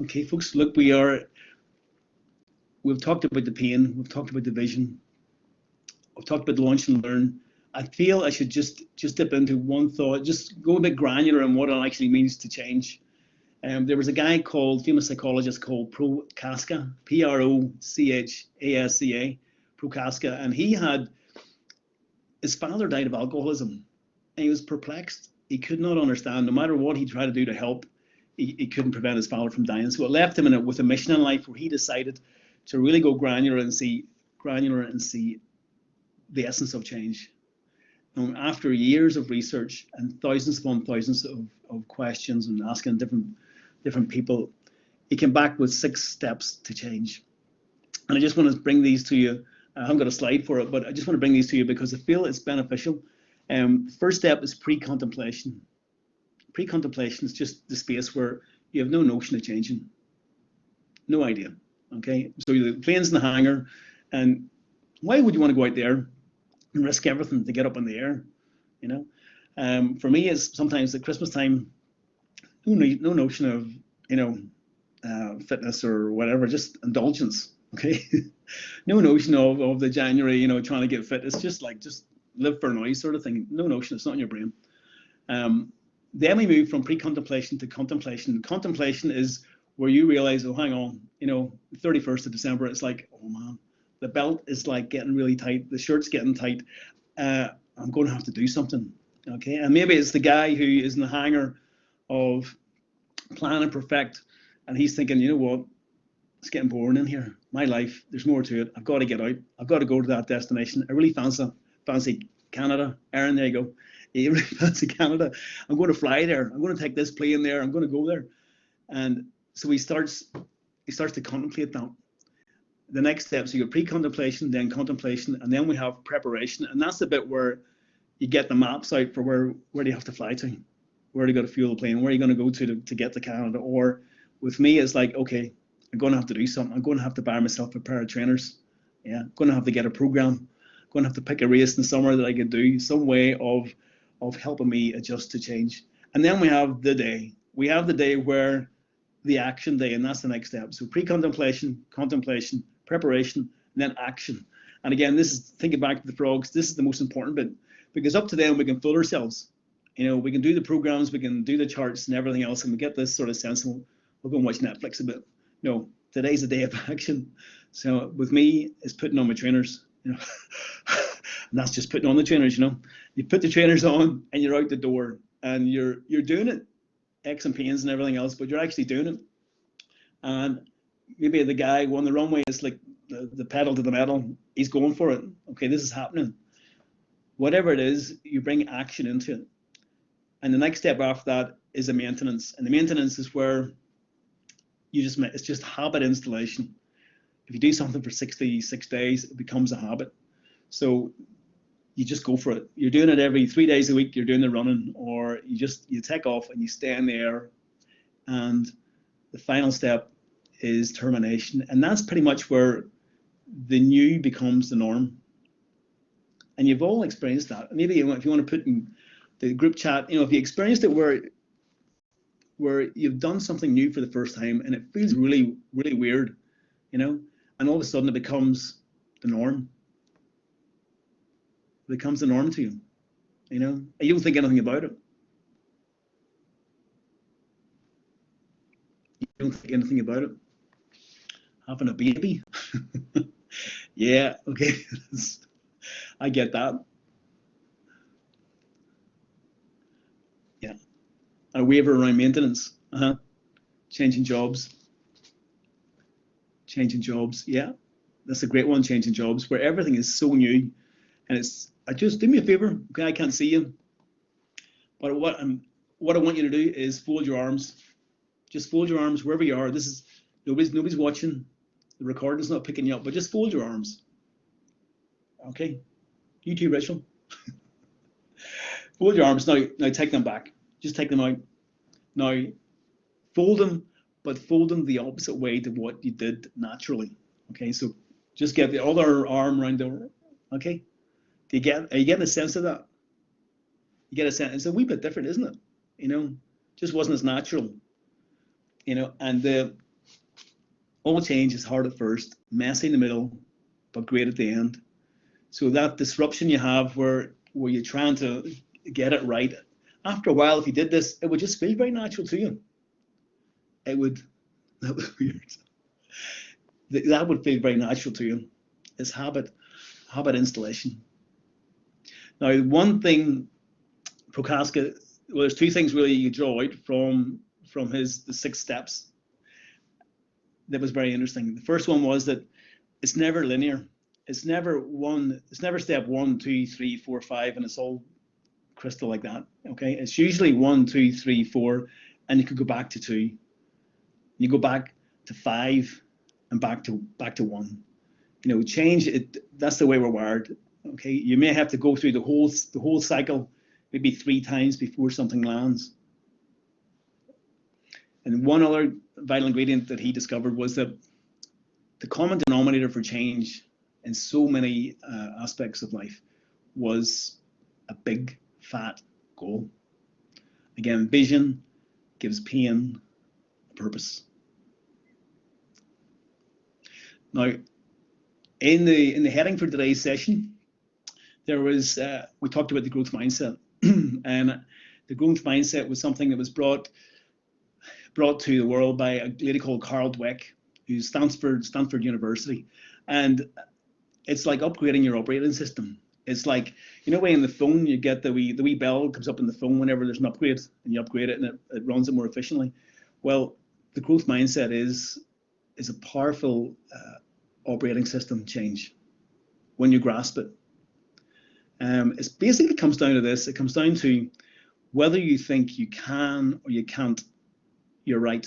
Okay, folks, look, we've talked about the pain, we've talked about the vision, we've talked about the launch and learn. I feel I should just dip into one thought, just go a bit granular on what it actually means to change. There was a guy famous psychologist called Prochaska, Prochaska, Prochaska, and his father died of alcoholism. and he was perplexed. He could not understand. No matter what he tried to do to help, he couldn't prevent his father from dying. So it left him with a mission in life where he decided to really go granular and see the essence of change. And after years of research and thousands upon thousands of questions and asking different people, he came back with 6 steps to change. And I just want to bring these to you. I haven't got a slide for it, but I just want to bring these to you because I feel it's beneficial. First step is pre-contemplation. Pre-contemplation is just the space where you have no notion of changing, no idea. Okay, so the plane's in the hangar, and why would you want to go out there and risk everything to get up in the air? You know, for me, it's sometimes at Christmas time, no notion of fitness or whatever, just indulgence. Okay, no notion of the January, trying to get fit. It's just live for now sort of thing. No notion. It's not in your brain. Then we move from pre-contemplation to contemplation. Contemplation is where you realize, oh, hang on, 31st of December, it's like, oh man, the belt is like getting really tight. The shirt's getting tight. I'm going to have to do something. Okay, and maybe it's the guy who is in the hangar of plan and perfect, and he's thinking, you know what? It's getting boring in here. My life, there's more to it. I've got to get out. I've got to go to that destination. I really fancy Canada. Aaron, there you go. You really fancy Canada. I'm going to fly there. I'm going to take this plane there. I'm going to go there. And so he starts to contemplate that. The next step, so you got pre-contemplation, then contemplation, and then we have preparation. And that's the bit where you get the maps out for where do you have to fly to? Where do you got to fuel the plane? Where are you going to go to get to Canada? Or with me, it's like, okay, I'm going to have to do something. I'm going to have to buy myself a pair of trainers. Yeah, I'm going to have to get a program. I'm going to have to pick a race in the summer that I could do, some way of helping me adjust to change. And then we have the day. We have the day where the action day, and that's the next step. So pre-contemplation, contemplation, preparation, and then action. And again, this is thinking back to the frogs. This is the most important bit, because up to then we can fool ourselves. We can do the programs, we can do the charts and everything else, and we get this sort of sense, and we'll go and watch Netflix a bit. No, today's a day of action. So with me, it's putting on my trainers, and that's just putting on the trainers. You put the trainers on and you're out the door, and you're doing it, aches and pains and everything else, but you're actually doing it. And maybe the guy on the runway is like the pedal to the metal. He's going for it. Okay, this is happening. Whatever it is, you bring action into it. And the next step after that is the maintenance. And the maintenance is where it's just habit installation. If you do something for 66 days, it becomes a habit. So you just go for it. You're doing it every 3 days a week. You're doing the running, or you take off and you stay in the air. And the final step is termination. And that's pretty much where the new becomes the norm. And you've all experienced that. Maybe if you want to put in the group chat, if you experienced it where you've done something new for the first time and it feels really, really weird, and all of a sudden it becomes the norm. It becomes the norm to you, and you don't think anything about it. You don't think anything about it. Having a baby. Yeah, okay. I get that. Yeah. A waiver around maintenance. Changing jobs. Yeah, that's a great one. Changing jobs, where everything is so new, and just do me a favor. Okay, I can't see you, but what I want you to do is fold your arms. Just fold your arms wherever you are. This is nobody's watching. The recording's not picking you up, but just fold your arms. Okay, you too, Rachel. Fold your arms now. Now take them back. Just take them out. Now fold them, but fold them the opposite way to what you did naturally. Okay, so just get the other arm around the. Okay, are you getting a sense of that? You get a sense. It's a wee bit different, isn't it? Just wasn't as natural. And all change is hard at first, messy in the middle, but great at the end. So that disruption you have where you're trying to get it right, after a while, if you did this, it would just feel very natural to you. That was weird. That would feel very natural to you. It's habit installation. Now, one thing Prochaska, well, there's two things really you draw out from the 6 steps that was very interesting. The first one was that it's never linear. It's never step 1, 2, 3, 4, 5, and it's all crystal like that. Okay, it's usually 1, 2, 3, 4, and you could go back to 2. You go back to 5, and back to 1. You know, change it. That's the way we're wired. Okay, you may have to go through the whole cycle, maybe 3 times before something lands. And one other vital ingredient that he discovered was that the common denominator for change in so many aspects of life was a big fat goal. Again, vision gives pain a purpose. Now, in the heading for today's session, there was we talked about the growth mindset, and the growth mindset was something that was brought to the world by a lady called Carol Dweck, who's Stanford University, and it's like upgrading your operating system. It's like, you know, way in the phone you get the wee bell comes up in the phone whenever there's an upgrade, and you upgrade it and it runs it more efficiently. Well, the growth mindset is a powerful operating system change when you grasp it. It basically comes down to this. It comes down to whether you think you can or you can't, you're right.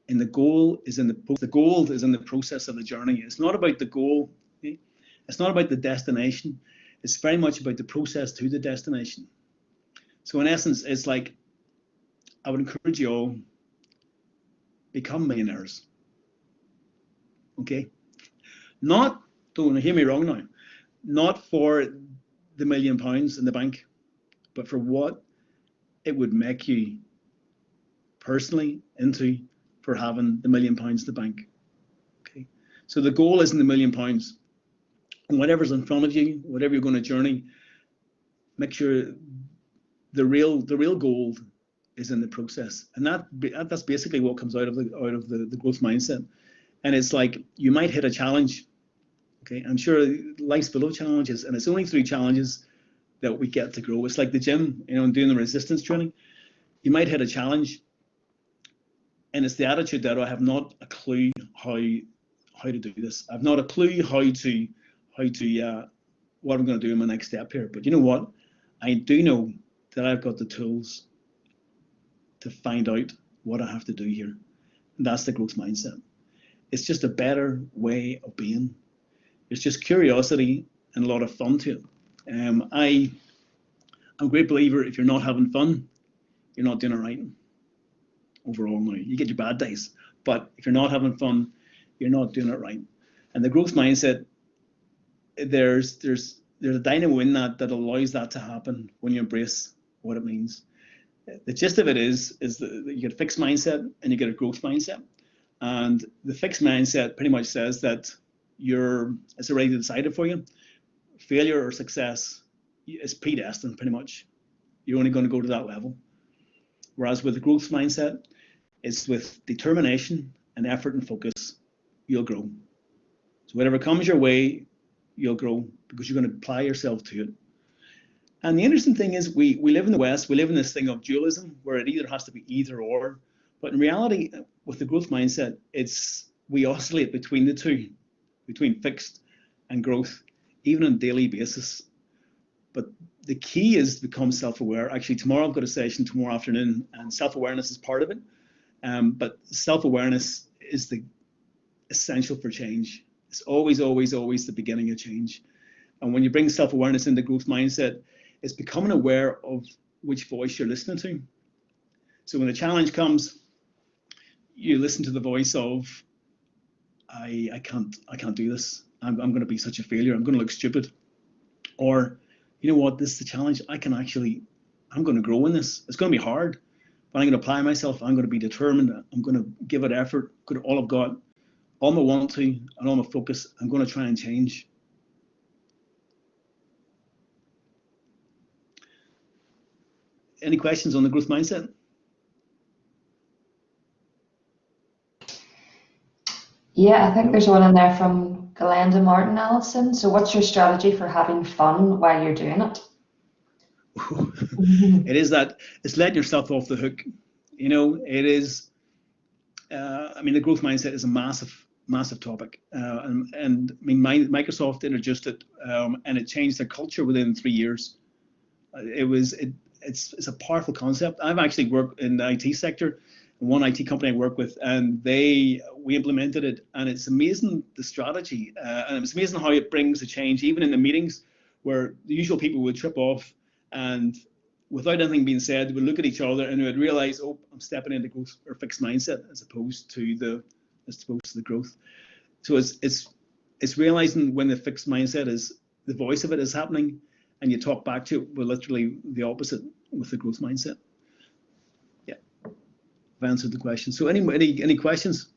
And the goal is in the process of the journey. It's not about the goal. Okay? It's not about the destination. It's very much about the process to the destination. So in essence, it's like, I would encourage you all, become millionaires. Okay? Don't hear me wrong now. Not for the £1 million in the bank, but for what it would make you personally into for having the £1 million in the bank. Okay, so the goal isn't the £1 million, and whatever's in front of you, whatever you're going to journey, make sure the real gold is in the process, and that's basically what comes out of the growth mindset. And it's like, you might hit a challenge. Okay, I'm sure life's full of challenges, and it's only through challenges that we get to grow. It's like the gym, you know, and doing the resistance training. You might hit a challenge, and it's the attitude that I have not a clue how to do this. I've not a clue how to what I'm going to do in my next step here. But you know what? I do know that I've got the tools to find out what I have to do here. And that's the growth mindset. It's just a better way of being. It's just curiosity and a lot of fun to it. I'm a great believer, if you're not having fun, you're not doing it right. Overall now, you get your bad days, but if you're not having fun, you're not doing it right. And the growth mindset, there's a dynamo in that allows that to happen when you embrace what it means. The gist of it is that you get a fixed mindset and you get a growth mindset. And the fixed mindset pretty much says that it's already decided for you. Failure or success is predestined, pretty much. You're only going to go to that level. Whereas with the growth mindset, it's with determination and effort and focus, you'll grow. So whatever comes your way, you'll grow because you're going to apply yourself to it. And the interesting thing is we live in the West, we live in this thing of dualism where it either has to be either or. But in reality, with the growth mindset, we oscillate between the two, between fixed and growth, even on a daily basis. But the key is to become self-aware. Actually, tomorrow I've got a session tomorrow afternoon, and self-awareness is part of it. But self-awareness is the essential for change. It's always, always, always the beginning of change. And when you bring self-awareness into growth mindset, it's becoming aware of which voice you're listening to. So when the challenge comes, you listen to the voice of, I can't do this. I'm going to be such a failure. I'm going to look stupid. Or, you know what, this is the challenge. I'm going to grow in this. It's going to be hard, but I'm going to apply myself. I'm going to be determined. I'm going to give it effort, put all I've got, all my want to, and all my focus. I'm going to try and change. Any questions on the growth mindset? Yeah, I think there's one in there from Glenda Martin, Allison. So what's your strategy for having fun while you're doing it? It is that it's letting yourself off the hook. You know, it is. I mean, the growth mindset is a massive topic, and I mean, Microsoft introduced it, and it changed their culture within 3 years. It's a powerful concept. I've actually worked in the IT sector, one IT company I work with, and we implemented it, and it's amazing the strategy, and it's amazing how it brings the change, even in the meetings where the usual people would trip off, and without anything being said, we'd look at each other and we'd realize, oh, I'm stepping into growth or fixed mindset as opposed to the growth. So it's realizing when the fixed mindset is the voice of it is happening, and you talk back to it, we're literally the opposite with the growth mindset. Yeah, I've answered the question. So any questions?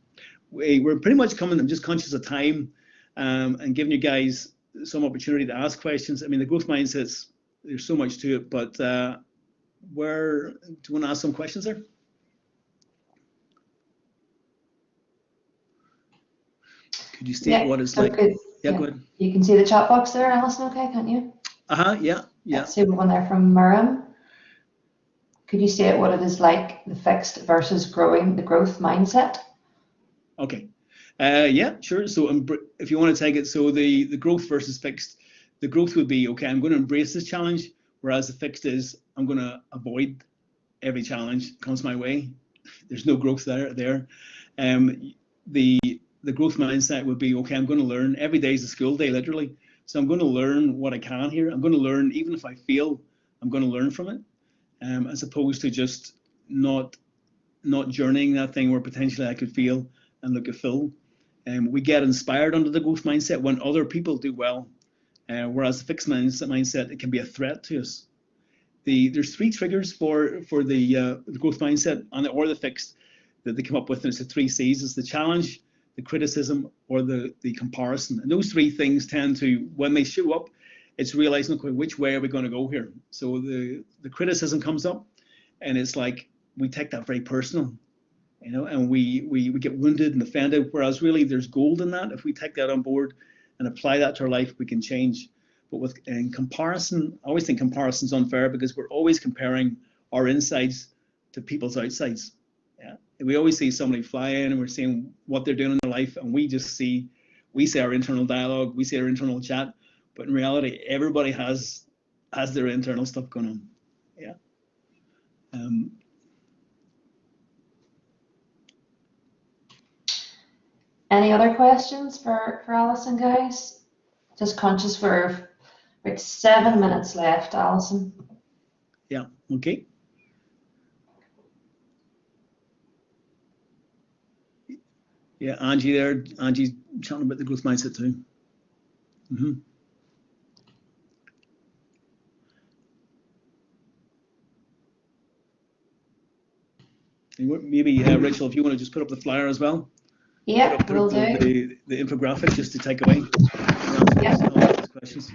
We're pretty much coming. I'm just conscious of time, and giving you guys some opportunity to ask questions. I mean, the growth mindsets, there's so much to it, but where do you want to ask some questions there? Could you state what it's like? Okay. Yeah, go ahead. You can see the chat box there, Allison, okay, can't you? Yeah. Let's see one there from Miriam. Could you state what it is like, the fixed versus the growth mindset? Okay. Yeah, sure. So if you want to take it, so the growth versus fixed, the growth would be, okay, I'm going to embrace this challenge, whereas the fixed is, I'm going to avoid every challenge that comes my way. There's no growth there. The growth mindset would be, okay, I'm going to learn. Every day is a school day, literally. So I'm going to learn what I can here. I'm going to learn, even if I fail, I'm going to learn from it, as opposed to just not journeying that thing where potentially I could fail and look at Phil. We get inspired under the growth mindset when other people do well, whereas the fixed mindset, it can be a threat to us. There's 3 triggers for the growth mindset or the fixed that they come up with, and it's the 3 C's. It's the challenge, the criticism, or the comparison. And those 3 things tend to, when they show up, it's realizing, okay, which way are we going to go here? So the criticism comes up, and it's like we take that very personal, you know, and we get wounded and offended, whereas really there's gold in that. If we take that on board and apply that to our life, we can change. But in comparison, I always think comparison is unfair, because we're always comparing our insides to people's outsides. Yeah, we always see somebody fly in and we're seeing what they're doing in their life, and we say our internal dialogue, we say our internal chat, but in reality, everybody has their internal stuff going on. Yeah. Any other questions for Allison, guys? Just conscious we're like 7 minutes left, Allison. Yeah, okay. Yeah, Angie there. Angie's chatting about the growth mindset too. Maybe Rachel, if you want to just put up the flyer as well. Yeah, we'll do. The infographic just to take away. Yeah. Questions.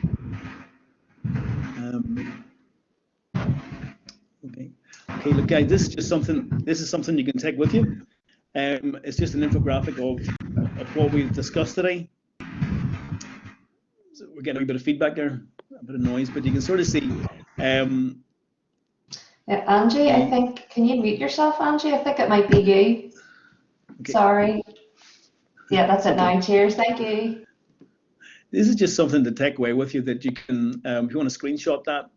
Okay, look, guys, this is something you can take with you. It's just an infographic of what we've discussed today. So we're getting a bit of feedback there, a bit of noise, but you can sort of see. Angie, I think, can you mute yourself, Angie? I think it might be you. Okay. Sorry. Yeah, that's it now. Cheers. Thank you. This is just something to take away with you that you can, if you want to screenshot that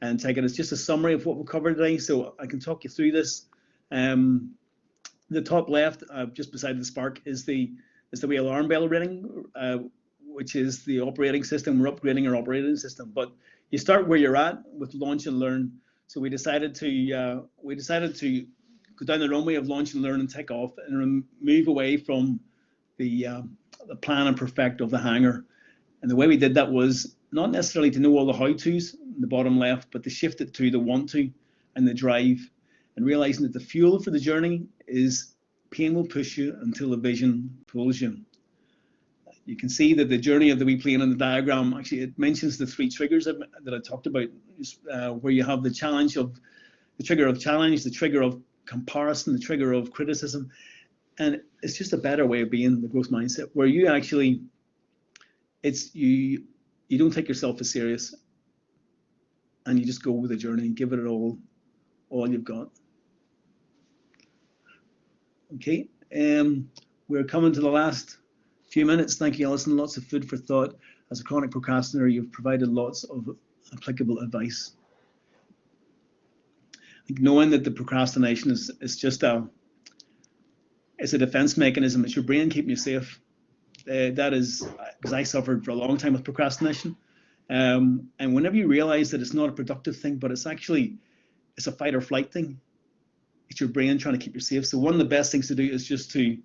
and take it, it's just a summary of what we covered today. So I can talk you through this. The top left, just beside the spark, is the wee alarm bell ringing, which is the operating system. We're upgrading our operating system, but you start where you're at with launch and learn. So we decided to go down the runway of launch and learn and take off and move away from the plan and perfect of the hangar. And the way we did that was not necessarily to know all the how-tos in the bottom left, but to shift it to the want to and the drive, and realizing that the fuel for the journey is pain will push you until the vision pulls you. You can see that the journey of the wee plane in the diagram, actually it mentions the 3 triggers that I talked about, where you have the trigger of challenge, the trigger of comparison, the trigger of criticism. And it's just a better way of being, the growth mindset, where you actually, you don't take yourself as serious. and you just go with the journey and give it all you've got. Okay, we're coming to the last few minutes. Thank you, Allison. Lots of food for thought. As a chronic procrastinator, you've provided lots of applicable advice. Like knowing that the procrastination is just it's a defense mechanism. It's your brain keeping you safe. That is because I suffered for a long time with procrastination. And whenever you realize that it's not a productive thing, but it's a fight or flight thing, it's your brain trying to keep you safe. So one of the best things to do is just to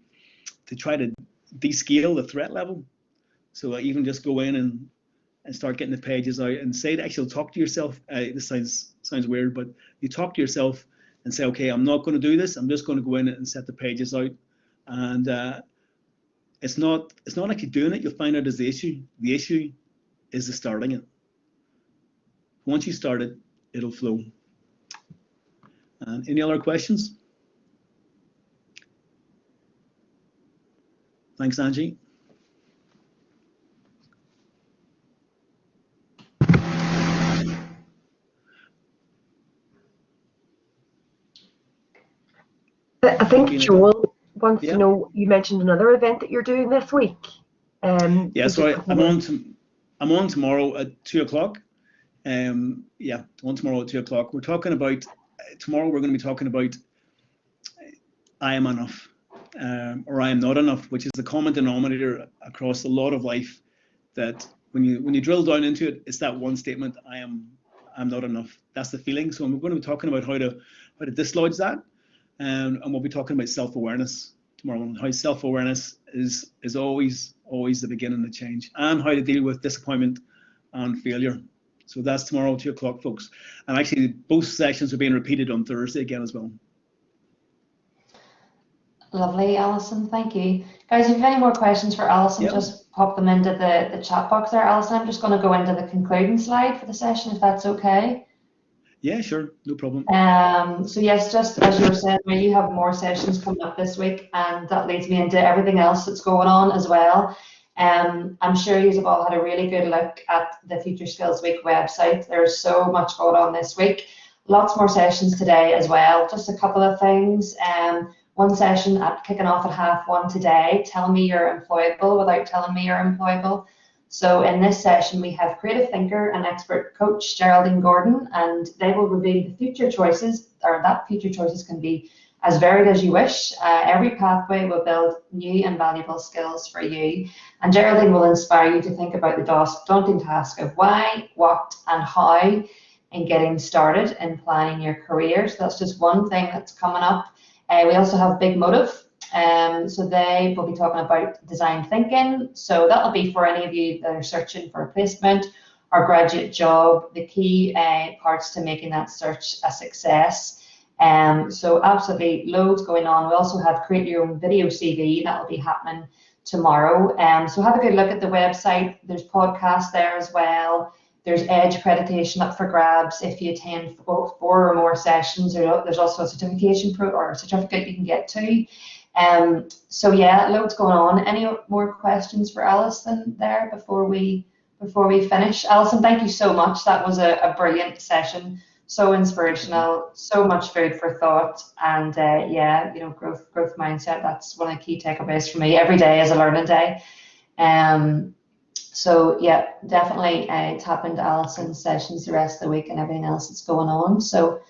try to descale the threat level. So even just go in and start getting the pages out and say to actually talk to yourself. This sounds weird, but you talk to yourself and say, okay, I'm not going to do this. I'm just going to go in and set the pages out. And it's not like you're doing it. You'll find out is the issue. The issue is the starting it. Once you start it, it'll flow. And any other questions? Thanks, Angie. I think Joel wants to know, you mentioned another event that you're doing this week. Yeah, so I'm on tomorrow at 2 o'clock. On tomorrow at 2 o'clock. We're talking about, tomorrow we're going to be talking about I am enough, or I am not enough, which is the common denominator across a lot of life, that when you drill down into it, it's that one statement, I'm not enough. That's the feeling. So we're going to be talking about how to dislodge that. And we'll be talking about self-awareness tomorrow, and how self-awareness is always the beginning of change, and how to deal with disappointment and failure. So that's tomorrow, 2 o'clock, folks. And actually, both sessions are being repeated on Thursday again as well. Lovely, Allison. Thank you. Guys, if you have any more questions for Allison, just pop them into the chat box there. Allison, I'm just going to go into the concluding slide for the session, if that's okay. Yeah, sure, no problem. So yes, just as you were saying, you have more sessions coming up this week, and that leads me into everything else that's going on as well. I'm sure you have all had a really good look at the Future Skills Week website. There's so much going on this week. Lots more sessions today as well. Just a couple of things. One session kicking off at 1:30 today. Tell me you're employable without telling me you're employable. So in this session, we have creative thinker and expert coach Geraldine Gordon, and they will reveal the future choices, or that future choices can be as varied as you wish. Every pathway will build new and valuable skills for you. And Geraldine will inspire you to think about the daunting task of why, what, and how in getting started in planning your career. So that's just one thing that's coming up. We also have Big Motive. So they will be talking about design thinking. So that'll be for any of you that are searching for a placement or graduate job, the key parts to making that search a success. So absolutely loads going on. We also have create your own video CV. That'll be happening tomorrow. So have a good look at the website. There's podcasts there as well. There's Edge accreditation up for grabs if you attend 4 or more sessions. There's also a certificate you can get to. So yeah, loads going on. Any more questions for Allison there before we finish? Allison, thank you so much. That was a brilliant session. So inspirational, so much food for thought, and growth mindset. That's one of the key takeaways for me. Every day is a learning day. So yeah, definitely tap into Allison's sessions the rest of the week and everything else that's going on. So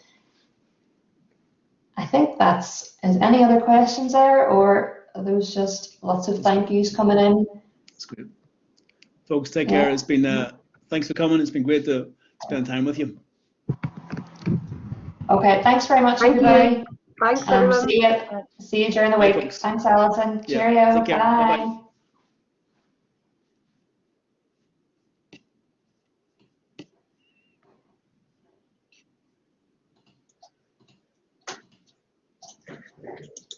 I think is any other questions there, or are those just lots of thank yous coming in? That's great. Folks, take care. It's been, thanks for coming. It's been great to spend time with you. Okay, thanks very much, everybody. Thanks, everyone. See you during the week. Folks. Thanks, Allison. Yeah, Cheerio. take care. Bye. Bye-bye.